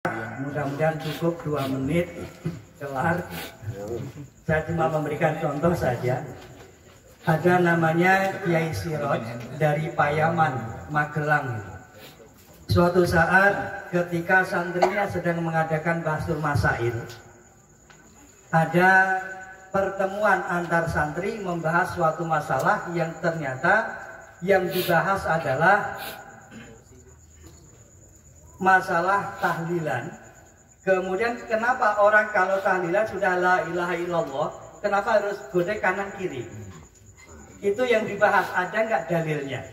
Mudah-mudahan cukup 2 menit kelar. Saya cuma memberikan contoh saja. Ada namanya Kiai Siroj dari Payaman, Magelang. Suatu saat ketika santrinya sedang mengadakan Bastur Masail, ada pertemuan antar santri membahas suatu masalah yang ternyata yang dibahas adalah masalah tahlilan. Kemudian kenapa orang kalau tahlilan sudah la ilaha illallah, kenapa harus godek kanan kiri? Itu yang dibahas, ada nggak dalilnya?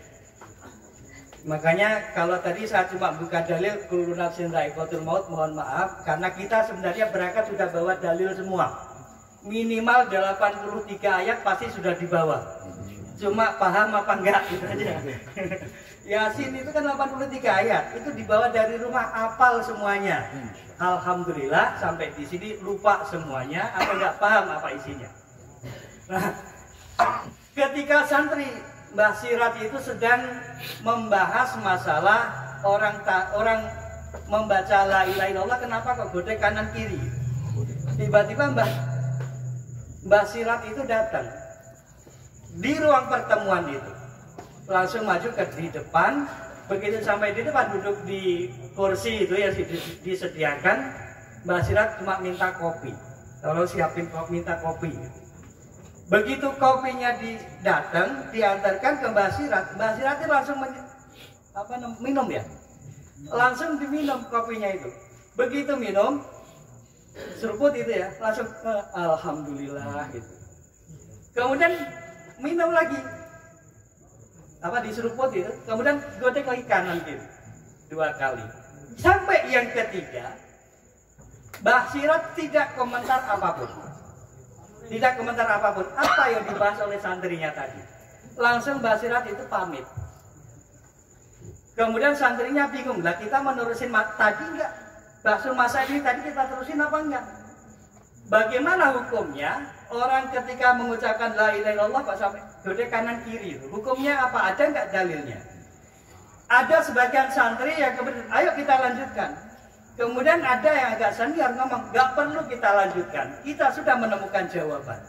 Makanya kalau tadi saya cuma buka dalil kullu nafsin dha'iqatul maut, mohon maaf karena kita sebenarnya berangkat sudah bawa dalil semua. Minimal 83 ayat pasti sudah dibawa. Cuma paham apa enggak gitu aja. Yasin itu kan 83 ayat, itu dibawa dari rumah, hafal semuanya. Alhamdulillah sampai di sini lupa semuanya atau enggak paham apa isinya. Nah, ketika santri Mbah Sirat itu sedang membahas masalah orang membaca la ilaha illallah, kenapa kok godek kanan kiri? Tiba-tiba Mbah Sirat itu datang di ruang pertemuan itu, langsung maju ke di depan. Begitu sampai di depan, duduk di kursi itu yang disediakan, Mbah Sirat cuma minta kopi. Tolong siapin kopi, minta kopi. Begitu kopinya datang, diantarkan ke Mbah Sirat itu langsung minum ya, langsung diminum kopinya itu. Begitu minum, seruput itu ya, langsung alhamdulillah gitu. Kemudian minum lagi, diseruput itu, kemudian godek lagi kanan kiri 2 kali. Sampai yang ketiga, Mbah Sirat tidak komentar apapun. Tidak komentar apapun apa yang dibahas oleh santrinya tadi. Langsung Mbah Sirat itu pamit. Kemudian santrinya bingung, lah kita menerusin tadi enggak? Bastur Masail ini tadi kita terusin apa enggak? Bagaimana hukumnya orang ketika mengucapkan la ilaha illallah kok sampai godek kanan kiri itu? Hukumnya apa? Ada enggak dalilnya? Ada sebagian santri yang kemudian ayo kita lanjutkan. Kemudian ada yang agak senior ngomong, nggak perlu kita lanjutkan, kita sudah menemukan jawaban.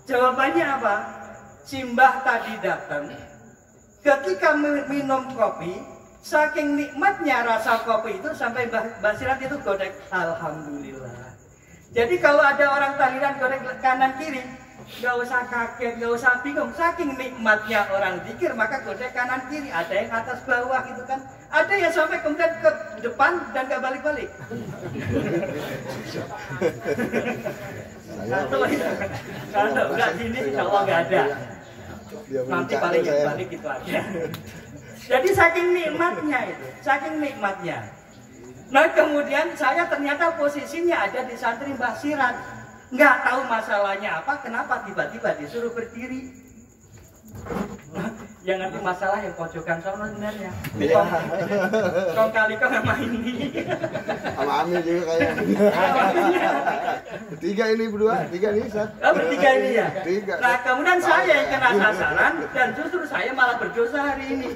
Jawabannya apa? Simbah tadi datang, ketika minum kopi, saking nikmatnya rasa kopi itu sampai Mbah Sirat itu godek alhamdulillah. Jadi kalau ada orang tahlilan godek kanan kiri, nggak usah kaget, nggak usah bingung. Saking nikmatnya orang zikir, maka godek kanan kiri. Ada yang atas bawah gitu kan. Ada yang sampai kemudian ke depan dan nggak balik-balik. Kalau nggak sini, insya Allah nggak ada. Nanti balik gitu aja. Jadi saking nikmatnya itu, saking nikmatnya. Nah kemudian saya ternyata posisinya ada di santri Mbah Sirat. Nggak tahu masalahnya apa, kenapa tiba-tiba disuruh berdiri. Yang nanti masalah yang pojokan sono sebenarnya. Kong kali kong sama ini. Sama Amir juga kayaknya. Bertiga ini berdua, 3 nih Sat. Oh, bertiga ini ya? 3. Nah kemudian saya yang kena sasaran dan justru saya malah berdosa hari ini.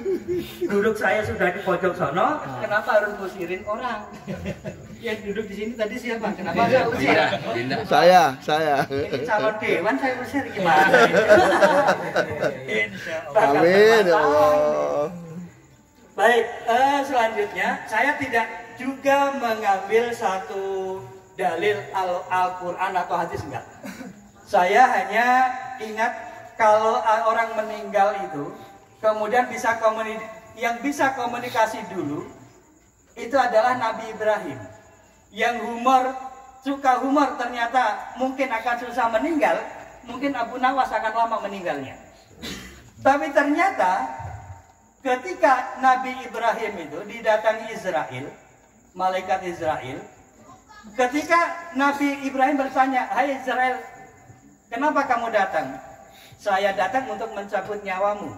Duduk saya sudah di pojok sono, kenapa harus ngusirin orang? Yang duduk di sini tadi siapa? Kenapa saya usir? Saya. Ini calon dewan saya usir gimana? Amin ya Allah. Baik, selanjutnya saya tidak juga mengambil satu dalil Al-Quran atau hadis, enggak. Saya hanya ingat kalau orang meninggal itu kemudian yang bisa komunikasi dulu itu adalah Nabi Ibrahim. Yang suka humor ternyata mungkin akan susah meninggal, mungkin Abu Nawas akan lama meninggalnya. Tapi ternyata ketika Nabi Ibrahim itu didatangi Israel, malaikat Israel, ketika Nabi Ibrahim bertanya, "Hai Israel, kenapa kamu datang?" "Saya datang untuk mencabut nyawamu."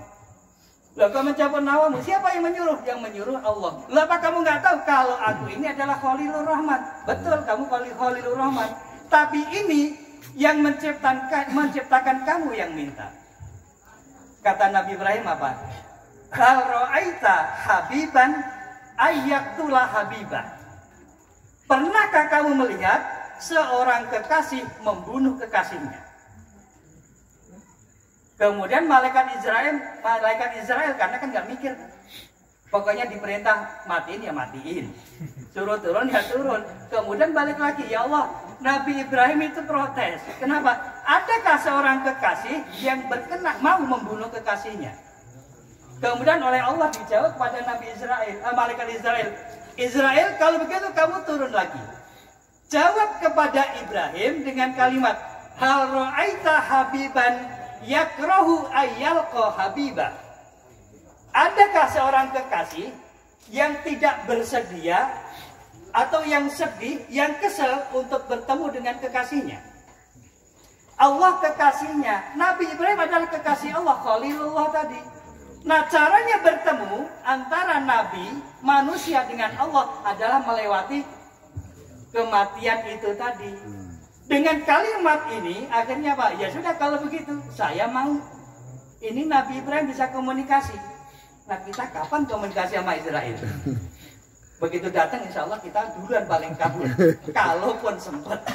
"Loh, kau mencabut nyawamu? Siapa yang menyuruh?" "Yang menyuruh Allah." "Lah, apa kamu nggak tahu kalau aku ini adalah Khalilur Rahman?" "Betul, kamu Khalilur Rahman. Tapi ini yang menciptakan kamu yang minta." Kata Nabi Ibrahim apa? "Hal ra'aita habiban ayyaqtula habibah." pernahkah kamu melihat seorang kekasih membunuh kekasihnya? Kemudian malaikat Israel karena kan nggak mikir, pokoknya diperintah matiin ya matiin, suruh turun ya turun. Kemudian balik lagi, ya Allah, Nabi Ibrahim itu protes. Kenapa? Adakah seorang kekasih yang berkenan mau membunuh kekasihnya? Kemudian oleh Allah dijawab kepada malaikat Israel, Israel, kalau begitu kamu turun lagi. Jawab kepada Ibrahim dengan kalimat, hal ra'aita habiban yakrahu ayyalqa habibah. Adakah seorang kekasih yang tidak bersedia atau yang sedih, yang kesel untuk bertemu dengan kekasihnya? Allah kekasihnya, Nabi Ibrahim adalah kekasih Allah, Khalilullah tadi. Nah, caranya bertemu antara Nabi, manusia dengan Allah adalah melewati kematian itu tadi. Dengan kalimat ini, akhirnya Pak, ya sudah kalau begitu, saya mau. Ini Nabi Ibrahim bisa komunikasi. Nah, kita kapan komunikasi sama Israel? Begitu datang, insya Allah kita duluan paling kabur. Kalaupun sempat.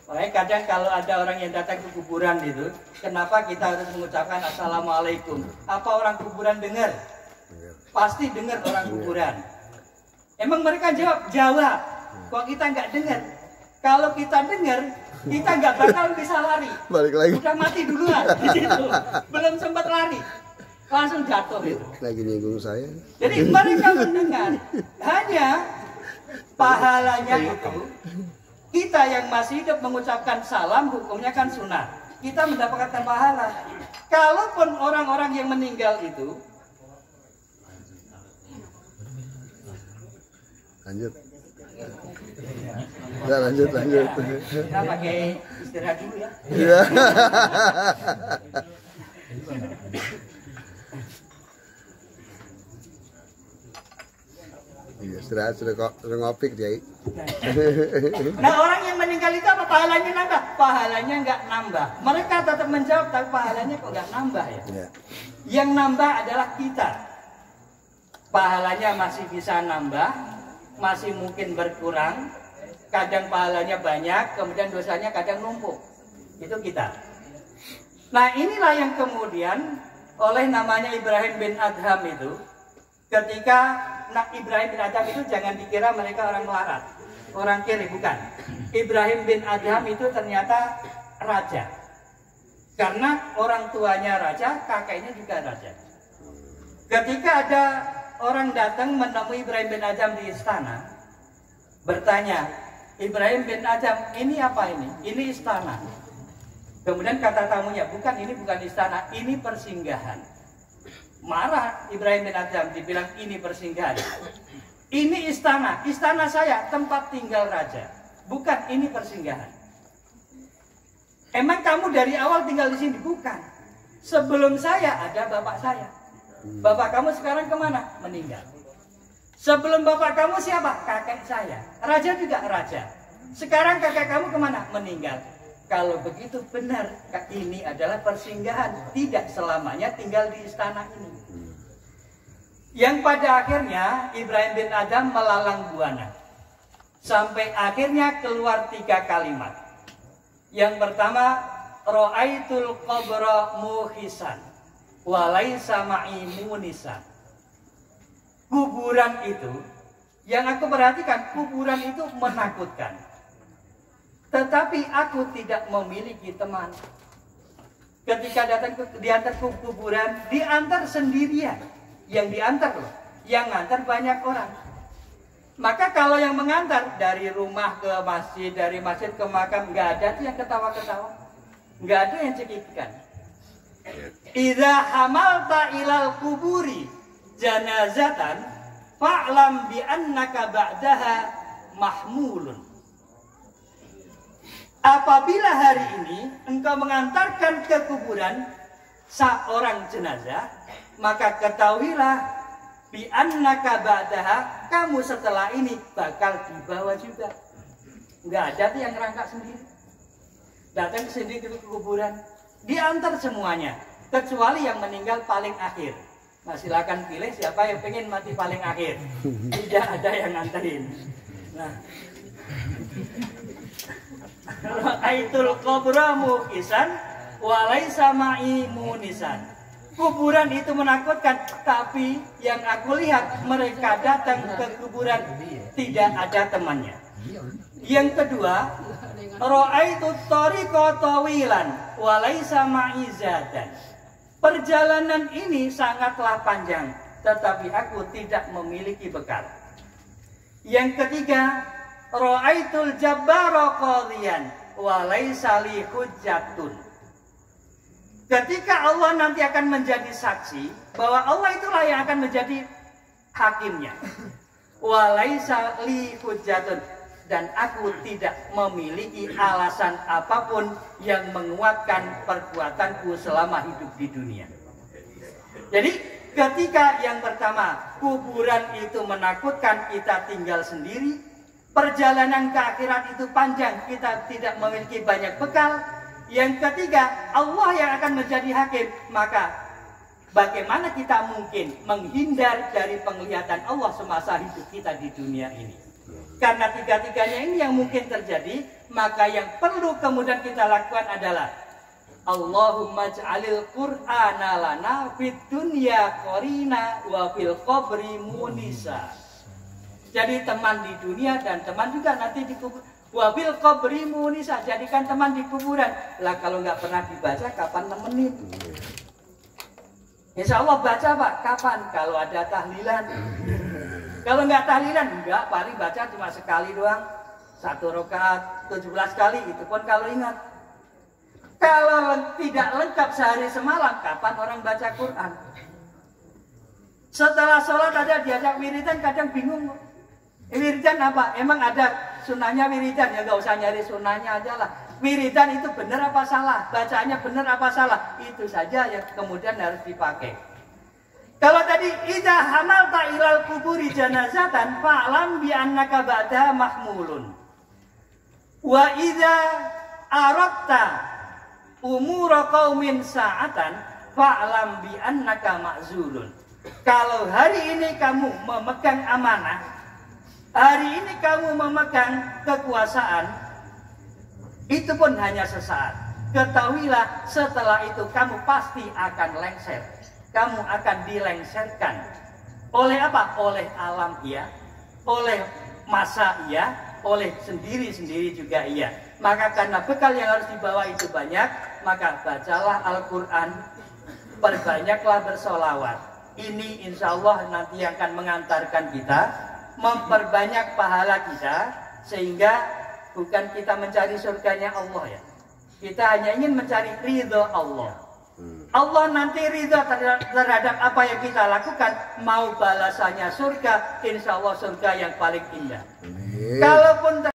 Makanya kadang kalau ada orang yang datang ke kuburan itu, kenapa kita harus mengucapkan Assalamualaikum? Apa orang kuburan dengar? Pasti dengar orang kuburan. Emang mereka jawab. Kok kita nggak dengar? Kalau kita dengar, kita nggak bakal bisa lari. Balik lagi. Udah mati duluan. Gitu. Belum sempat lari. Langsung jatuh itu. Lagi nyinggung saya. Jadi mereka mendengar. Hanya pahalanya itu, kita yang masih hidup mengucapkan salam, hukumnya kan sunnah. Kita mendapatkan pahala. Kalaupun orang-orang yang meninggal itu, lanjut. Ya, lanjut. kita pakai istirahat dulu ya. Iya. Istirahat sudah ngopi dia. Nah, orang yang meninggal itu apa pahalanya nambah? Pahalanya nggak nambah. Mereka tetap menjawab, tapi pahalanya kok nggak nambah ya? Ya. Yang nambah adalah kita. Pahalanya masih bisa nambah, masih mungkin berkurang. Kadang pahalanya banyak, kemudian dosanya kadang numpuk. Itu kita. Nah, inilah yang kemudian oleh namanya Ibrahim bin Adham itu, ketika Ibrahim bin Adham itu jangan dikira mereka orang melarat, orang kiri, bukan. Ibrahim bin Adham itu ternyata raja. Karena orang tuanya raja, kakeknya juga raja. Ketika ada orang datang menemui Ibrahim bin Adham di istana, bertanya, Ibrahim bin Adham, ini apa ini? Ini istana. Kemudian kata tamunya, ini bukan istana, ini persinggahan. Marah Ibrahim bin Adham, dibilang ini persinggahan. Ini istana saya, tempat tinggal raja. Bukan, ini persinggahan. Emang kamu dari awal tinggal di sini? Bukan. Sebelum saya ada bapak saya. Bapak kamu sekarang kemana? Meninggal. Sebelum bapak kamu siapa? Kakek saya. Raja juga raja. Sekarang kakek kamu kemana? Meninggal. Kalau begitu benar, ini adalah persinggahan. Tidak selamanya tinggal di istana ini. Yang pada akhirnya Ibrahim bin Adham melalang buana. Sampai akhirnya keluar 3 kalimat. Yang pertama, Ra'aitul qabra muhisan walaisa ma'i munisan. Kuburan itu, yang aku perhatikan, kuburan itu menakutkan. Tetapi aku tidak memiliki teman. Ketika datang diantar ke kuburan, diantar sendirian. Yang diantar loh, yang ngantar banyak orang. Maka kalau yang mengantar dari rumah ke masjid, dari masjid ke makam, nggak ada tuh yang ketawa-ketawa, nggak ada yang cekikikan. Idza hamalta ilal kuburi janazatan fa'lam bi annaka ba'daha mahmulun. Apabila hari ini engkau mengantarkan ke kuburan seorang jenazah, maka ketahuilah bi annaka ba'daha, kamu setelah ini bakal dibawa juga. Enggak ada tuh yang ngerangkak sendiri. Datang ke sini ke kuburan, diantar semuanya, kecuali yang meninggal paling akhir. Nah, silakan pilih siapa yang pengen mati paling akhir. Tidak ada yang nganterin. Nah, ra'aitul qabra muqisan walaisa ma'i munisan. Kuburan itu menakutkan, tapi yang aku lihat mereka datang ke kuburan tidak ada temannya. Yang kedua, ra'aitu tariqa tawilan walaisa ma'i zadan. Perjalanan ini sangatlah panjang, tetapi aku tidak memiliki bekal. Yang ketiga, ra'aitul jabbara qadhiyan walaisa li hujjatun. Ketika Allah nanti akan menjadi saksi bahwa Allah itulah yang akan menjadi hakimnya. Walaisa li hujjatun, dan aku tidak memiliki alasan apapun yang menguatkan perbuatanku selama hidup di dunia. Jadi ketika yang pertama, kuburan itu menakutkan, kita tinggal sendiri. Perjalanan ke akhirat itu panjang, kita tidak memiliki banyak bekal. Yang ketiga, Allah yang akan menjadi hakim. Maka bagaimana kita mungkin menghindar dari penglihatan Allah semasa hidup kita di dunia ini? Karena tiga-tiganya ini yang mungkin terjadi, maka yang perlu kemudian kita lakukan adalah Allahumma ja'alil Qur'ana lana fid dunya qarina wa fil qabri munisa. Jadi teman di dunia dan teman juga nanti di kubur. Wa fil qabri munisa, jadikan teman di kuburan. Lah kalau nggak pernah dibaca, kapan nemenin? Insya Allah baca Pak, kapan? Kalau ada tahlilan. Kalau nggak tahlilan, enggak, paling baca cuma sekali doang. 1 rakaat 17 kali, itu pun kalau ingat. Kalau tidak lengkap sehari semalam, kapan orang baca Quran? Setelah sholat ada diajak wiridan, kadang bingung. Wiridan apa? Emang ada sunahnya wiridan? Ya nggak usah nyari sunahnya aja lah. Wiridan itu benar apa salah? Bacaannya benar apa salah? Itu saja yang kemudian harus dipakai. Kalau tadi idza hamalta ilal kuburi janazatan fa'lam bi annaka ba'daha mahmulun. Wa idza aradta umura qaumin sa'atan fa'lam bi annaka ma'zulun. Kalau hari ini kamu memegang amanah, hari ini kamu memegang kekuasaan, itu pun hanya sesaat. Ketahuilah setelah itu kamu pasti akan lengser. Kamu akan dilengserkan. Oleh apa? Oleh alam iya, oleh masa iya, oleh sendiri-sendiri juga iya. Maka karena bekal yang harus dibawa itu banyak, maka bacalah Al-Quran, perbanyaklah bersolawat. Ini insya Allah nanti akan mengantarkan kita, memperbanyak pahala kita, sehingga bukan kita mencari surganya Allah ya. Kita hanya ingin mencari ridho Allah. Allah nanti ridho terhadap apa yang kita lakukan. Mau balasannya surga, insya Allah surga yang paling indah. Kalaupun